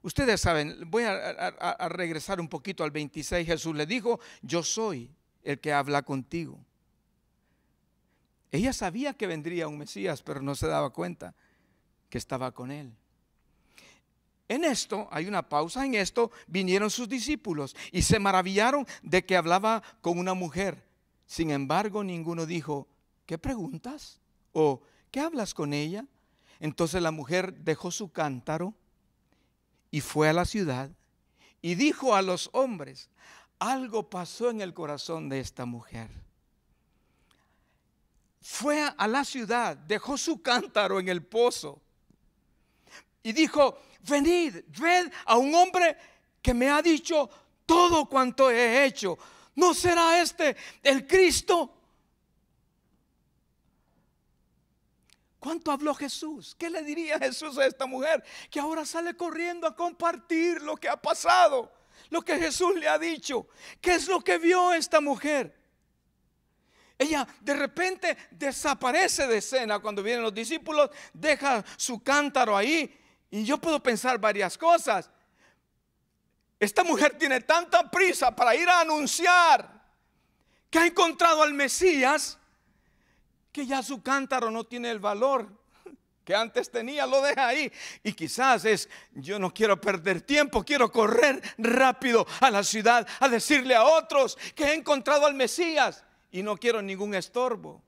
Ustedes saben, voy a regresar un poquito al 26. Jesús le dijo: yo soy el que habla contigo. Ella sabía que vendría un Mesías, pero no se daba cuenta que estaba con él. En esto, hay una pausa, en esto vinieron sus discípulos y se maravillaron de que hablaba con una mujer. Sin embargo, ninguno dijo: ¿qué preguntas? ¿O qué hablas con ella? Entonces la mujer dejó su cántaro y fue a la ciudad y dijo a los hombres: algo pasó en el corazón de esta mujer. Fue a la ciudad, dejó su cántaro en el pozo y dijo: venid, ved a un hombre que me ha dicho todo cuanto he hecho. ¿No será este el Cristo? ¿Cuánto habló Jesús? ¿Qué le diría Jesús a esta mujer que ahora sale corriendo a compartir lo que ha pasado, lo que Jesús le ha dicho? ¿Qué es lo que vio esta mujer? Ella de repente desaparece de escena cuando vienen los discípulos, deja su cántaro ahí, y yo puedo pensar varias cosas. Esta mujer tiene tanta prisa para ir a anunciar que ha encontrado al Mesías, que ya su cántaro no tiene el valor que antes tenía, lo deja ahí. Y quizás es: yo no quiero perder tiempo, quiero correr rápido a la ciudad a decirle a otros que he encontrado al Mesías y no quiero ningún estorbo.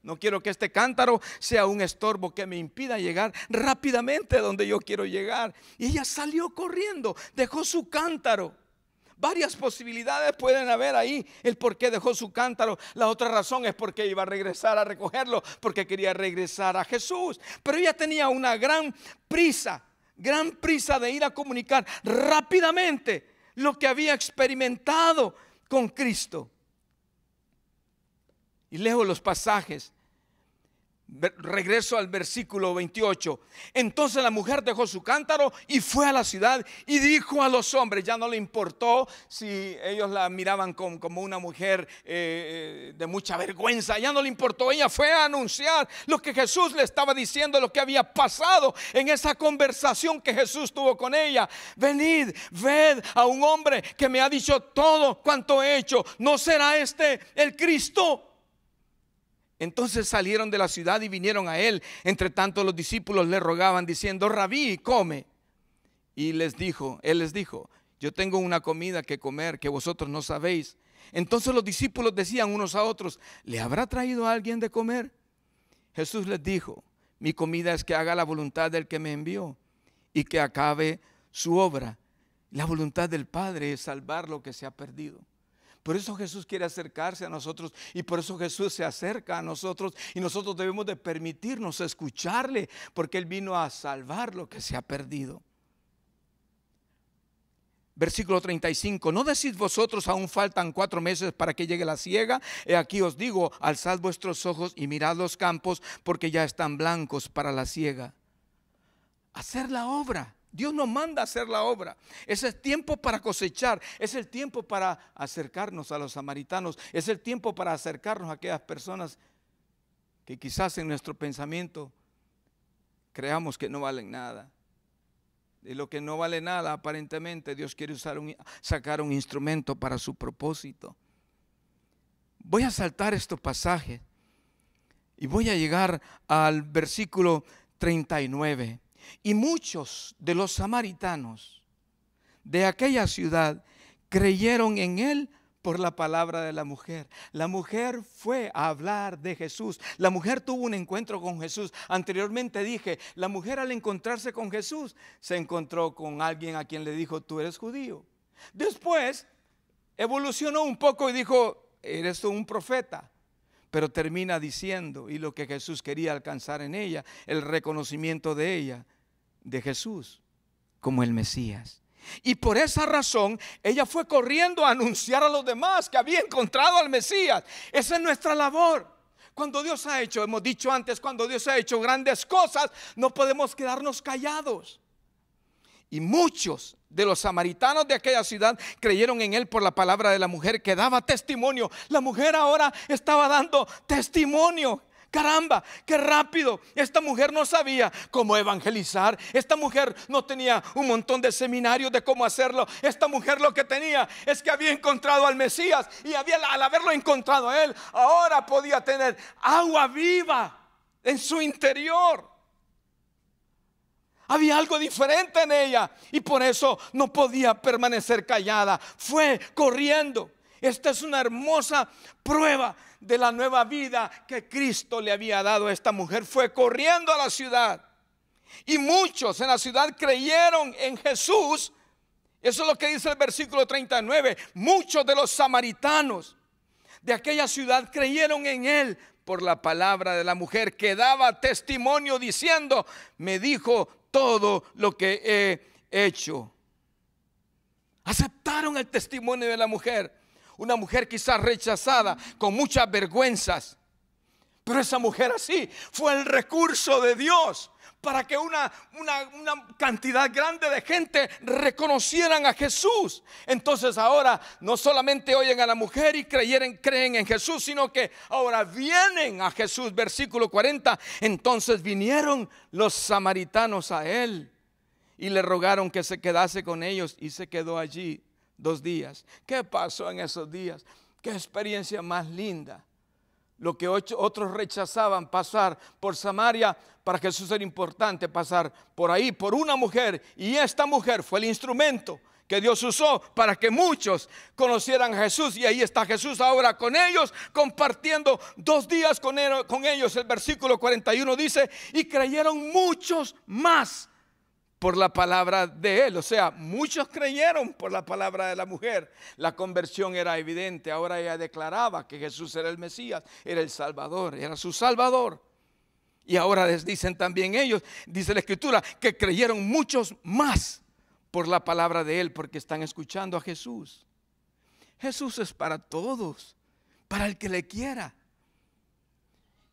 No quiero que este cántaro sea un estorbo que me impida llegar rápidamente a donde yo quiero llegar. Y ella salió corriendo, dejó su cántaro. Varias posibilidades pueden haber ahí, el por qué dejó su cántaro. La otra razón es porque iba a regresar a recogerlo, porque quería regresar a Jesús. Pero ella tenía una gran prisa de ir a comunicar rápidamente lo que había experimentado con Cristo. Y leo los pasajes. Regreso al versículo 28. Entonces la mujer dejó su cántaro y fue a la ciudad y dijo a los hombres. Ya no le importó si ellos la miraban como una mujer de mucha vergüenza. Ya no le importó. Ella fue a anunciar lo que Jesús le estaba diciendo, lo que había pasado en esa conversación que Jesús tuvo con ella. Venid, ved a un hombre que me ha dicho todo cuanto he hecho. ¿No será este el Cristo? Entonces salieron de la ciudad y vinieron a él. Entre tanto los discípulos le rogaban diciendo: Rabí, come. Y él les dijo: yo tengo una comida que comer que vosotros no sabéis. Entonces los discípulos decían unos a otros: ¿le habrá traído a alguien de comer? Jesús les dijo: mi comida es que haga la voluntad del que me envió y que acabe su obra. La voluntad del Padre es salvar lo que se ha perdido. Por eso Jesús quiere acercarse a nosotros y por eso Jesús se acerca a nosotros, y nosotros debemos de permitirnos escucharle, porque Él vino a salvar lo que se ha perdido. Versículo 35. ¿No decís vosotros: aún faltan 4 meses para que llegue la siega? He aquí os digo: alzad vuestros ojos y mirad los campos, porque ya están blancos para la siega. Hacer la obra. Dios nos manda a hacer la obra. Es el tiempo para cosechar. Es el tiempo para acercarnos a los samaritanos. Es el tiempo para acercarnos a aquellas personas que quizás en nuestro pensamiento creamos que no valen nada. De lo que no vale nada, aparentemente Dios quiere sacar un instrumento para su propósito. Voy a saltar estos pasajes y voy a llegar al versículo 39. Y muchos de los samaritanos de aquella ciudad creyeron en él por la palabra de la mujer. La mujer fue a hablar de Jesús. La mujer tuvo un encuentro con Jesús. Anteriormente dije, la mujer al encontrarse con Jesús se encontró con alguien a quien le dijo, tú eres judío. Después evolucionó un poco y dijo, eres tú un profeta. Pero termina diciendo, y lo que Jesús quería alcanzar en ella, el reconocimiento de ella, de Jesús, como el Mesías. Y por esa razón ella fue corriendo a anunciar a los demás que había encontrado al Mesías. Esa es nuestra labor. Cuando Dios ha hecho, hemos dicho antes, cuando Dios ha hecho grandes cosas, no podemos quedarnos callados. Y muchos de los samaritanos de aquella ciudad creyeron en él por la palabra de la mujer que daba testimonio. La mujer ahora estaba dando testimonio. Caramba, qué rápido. Esta mujer no sabía cómo evangelizar. Esta mujer no tenía un montón de seminarios de cómo hacerlo. Esta mujer lo que tenía es que había encontrado al Mesías. Y al haberlo encontrado a él, ahora podía tener agua viva en su interior. Había algo diferente en ella y por eso no podía permanecer callada. Fue corriendo. Esta es una hermosa prueba de la nueva vida que Cristo le había dado a esta mujer. Fue corriendo a la ciudad y muchos en la ciudad creyeron en Jesús. Eso es lo que dice el versículo 39. Muchos de los samaritanos de aquella ciudad creyeron en él por la palabra de la mujer que daba testimonio diciendo, me dijo todo lo que he hecho. Aceptaron el testimonio de la mujer. Una mujer quizás rechazada, con muchas vergüenzas. Pero esa mujer así fue el recurso de Dios para que una cantidad grande de gente reconocieran a Jesús. Entonces ahora no solamente oyen a la mujer y creen en Jesús, sino que ahora vienen a Jesús. Versículo 40. Entonces vinieron los samaritanos a él y le rogaron que se quedase con ellos y se quedó allí 2 días. ¿Qué pasó en esos días? Qué experiencia más linda. Lo que otros rechazaban, pasar por Samaria, para Jesús era importante pasar por ahí, por una mujer. Y esta mujer fue el instrumento que Dios usó para que muchos conocieran a Jesús. Y ahí está Jesús ahora con ellos, compartiendo 2 días con ellos. El versículo 41 dice, y creyeron muchos más por la palabra de él. O sea, muchos creyeron por la palabra de la mujer. La conversión era evidente. Ahora ella declaraba que Jesús era el Mesías, era el Salvador, era su Salvador. Y ahora les dicen también ellos, dice la Escritura, que creyeron muchos más por la palabra de él, porque están escuchando a Jesús. Jesús es para todos, para el que le quiera.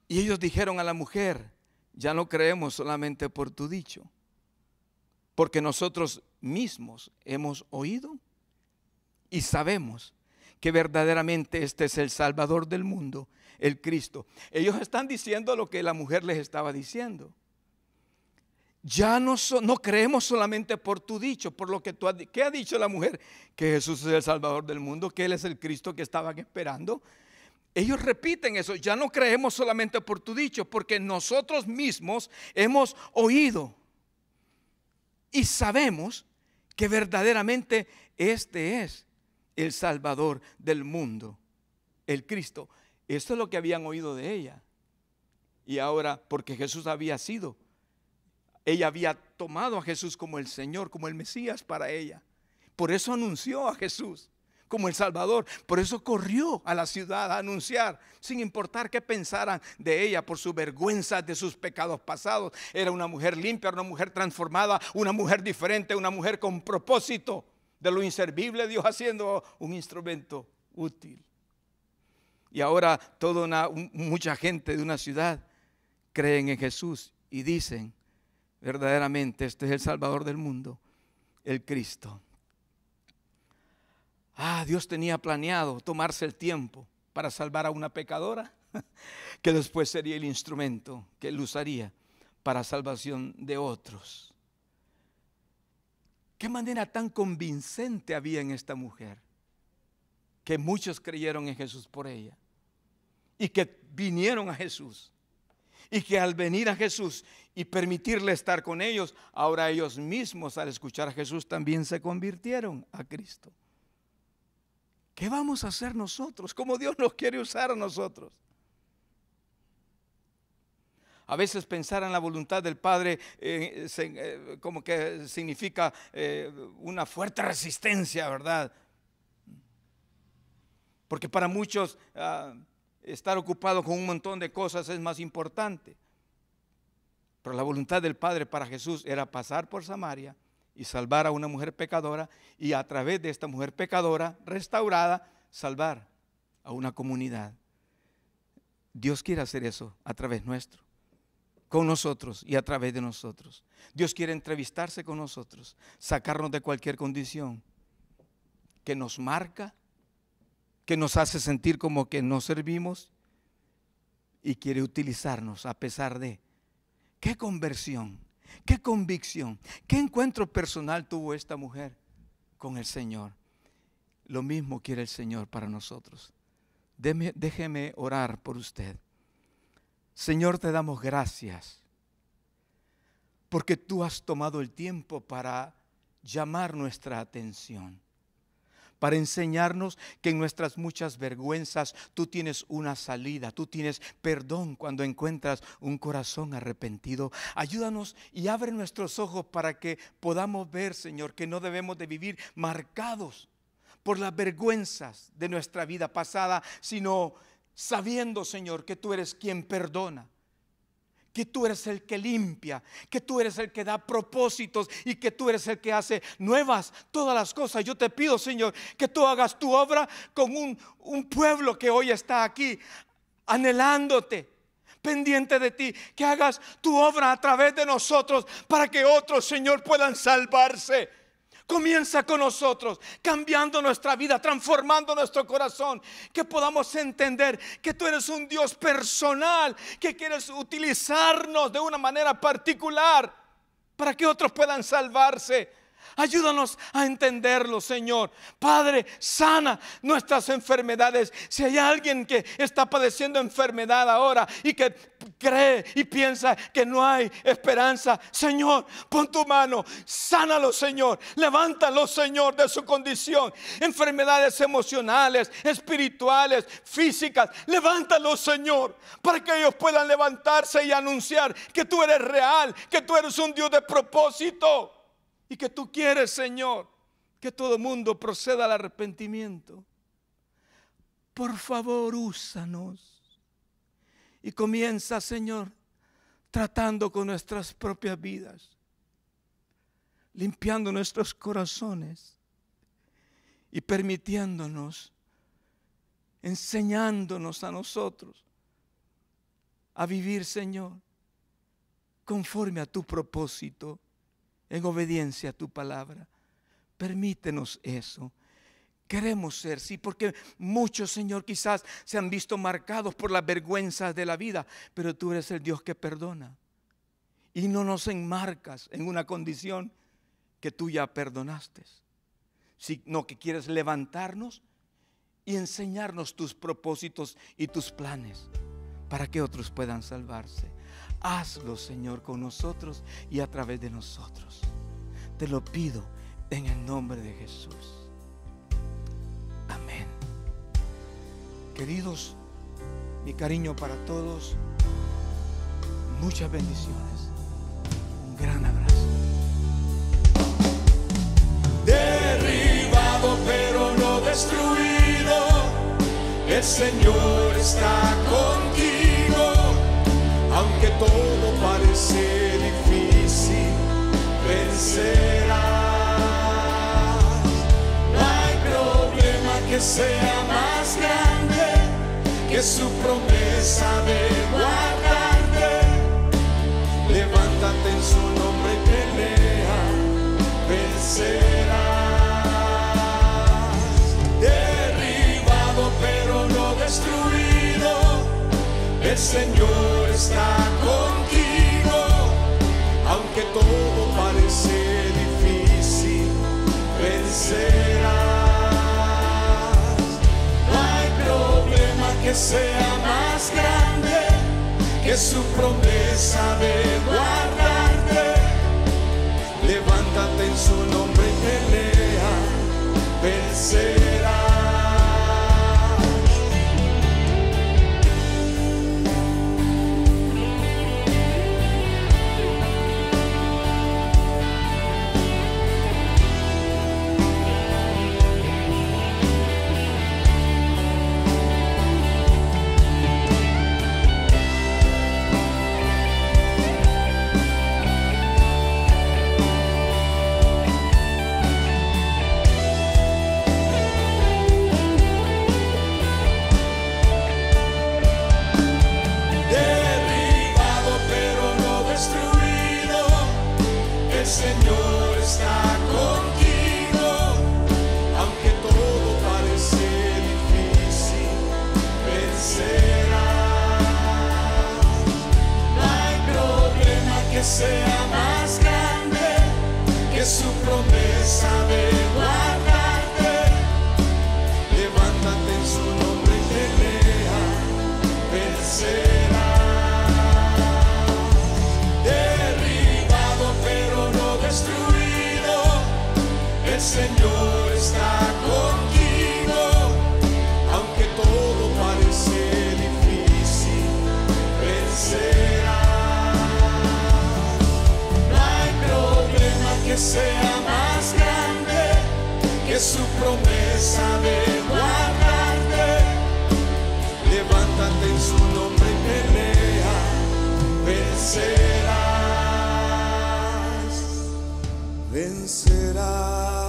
Y ellos dijeron a la mujer, ya no creemos solamente por tu dicho, porque nosotros mismos hemos oído y sabemos que verdaderamente este es el Salvador del mundo, el Cristo. Ellos están diciendo lo que la mujer les estaba diciendo. Ya no creemos solamente por tu dicho, por lo que ¿qué ha dicho la mujer? Que Jesús es el Salvador del mundo, que Él es el Cristo que estaban esperando. Ellos repiten eso, ya no creemos solamente por tu dicho, porque nosotros mismos hemos oído y sabemos que verdaderamente este es el Salvador del mundo, el Cristo. Esto es lo que habían oído de ella. Y ahora, porque Jesús había sido, ella había tomado a Jesús como el Señor, como el Mesías para ella. Por eso anunció a Jesús como el Salvador. Por eso corrió a la ciudad a anunciar, sin importar qué pensaran de ella, por su vergüenza de sus pecados pasados. Era una mujer limpia, una mujer transformada, una mujer diferente, una mujer con propósito. De lo inservible, Dios haciendo un instrumento útil. Y ahora mucha gente de una ciudad creen en Jesús y dicen, verdaderamente este es el Salvador del mundo, el Cristo. Dios tenía planeado tomarse el tiempo para salvar a una pecadora. que después sería el instrumento que él usaría para salvación de otros. Qué manera tan convincente había en esta mujer, que muchos creyeron en Jesús por ella, y que vinieron a Jesús, y que al venir a Jesús y permitirle estar con ellos, ahora ellos mismos al escuchar a Jesús también se convirtieron a Cristo. ¿Qué vamos a hacer nosotros? ¿Cómo Dios nos quiere usar a nosotros? A veces pensar en la voluntad del Padre como que significa una fuerte resistencia, ¿verdad? Porque para muchos estar ocupado con un montón de cosas es más importante. Pero la voluntad del Padre para Jesús era pasar por Samaria y salvar a una mujer pecadora, y a través de esta mujer pecadora restaurada, salvar a una comunidad. Dios quiere hacer eso a través nuestro, con nosotros y a través de nosotros. Dios quiere entrevistarse con nosotros, sacarnos de cualquier condición que nos marca, que nos hace sentir como que no servimos, y quiere utilizarnos a pesar de. ¡Qué conversión! ¡Qué convicción! ¡Qué encuentro personal tuvo esta mujer con el Señor! Lo mismo quiere el Señor para nosotros. Déjeme orar por usted. Señor, te damos gracias porque tú has tomado el tiempo para llamar nuestra atención, para enseñarnos que en nuestras muchas vergüenzas tú tienes una salida, tú tienes perdón cuando encuentras un corazón arrepentido. Ayúdanos y abre nuestros ojos para que podamos ver, Señor, que no debemos de vivir marcados por las vergüenzas de nuestra vida pasada, sino sabiendo, Señor, que tú eres quien perdona, que tú eres el que limpia, que tú eres el que da propósitos y que tú eres el que hace nuevas todas las cosas. Yo te pido, Señor, que tú hagas tu obra con un pueblo que hoy está aquí anhelándote, pendiente de ti, que hagas tu obra a través de nosotros para que otros, Señor, puedan salvarse. Comienza con nosotros, cambiando nuestra vida, transformando nuestro corazón, que podamos entender que tú eres un Dios personal, que quieres utilizarnos de una manera particular para que otros puedan salvarse. Ayúdanos a entenderlo, Señor. Padre, sana nuestras enfermedades. Si hay alguien que está padeciendo enfermedad ahora y que cree y piensa que no hay esperanza, Señor, pon tu mano, sánalo, Señor. Levántalo, Señor, de su condición. Enfermedades emocionales, espirituales, físicas. Levántalo, Señor, para que ellos puedan levantarse y anunciar que tú eres real, que tú eres un Dios de propósito. Y que tú quieres, Señor, que todo mundo proceda al arrepentimiento. Por favor, úsanos. Y comienza, Señor, tratando con nuestras propias vidas, limpiando nuestros corazones y permitiéndonos, enseñándonos a nosotros a vivir, Señor, conforme a tu propósito, en obediencia a tu palabra. Permítenos eso. Queremos ser, sí, porque muchos, Señor, quizás se han visto marcados por las vergüenzas de la vida, pero tú eres el Dios que perdona y no nos enmarcas en una condición que tú ya perdonaste, sino que quieres levantarnos y enseñarnos tus propósitos y tus planes para que otros puedan salvarse. Hazlo, Señor, con nosotros y a través de nosotros. Te lo pido en el nombre de Jesús. Amén. Queridos, mi cariño para todos. Muchas bendiciones. Un gran abrazo. Derribado pero no destruido, el Señor está contigo. Aunque todo parece difícil, vencerás. No hay problema que sea más grande que su promesa de guardarte. Levántate en su nombre y pelea, vencerás. Derribado pero no destruido, el Señor está contigo, aunque todo parece difícil, vencerás. No hay problema que sea más grande que su promesa de guardarte. Levántate en su nombre y pelea, vencerás. El Señor está contigo, aunque todo parece difícil, vencerás. No hay problema que sea más grande que su promesa de guardarte. Levántate en su nombre y pelea, vencerás. El Señor está contigo, aunque todo parece difícil, vencerás. No hay problema que sea más grande que su promesa de guardarte. Levántate en su nombre y pelea, vencerás. Vencerás.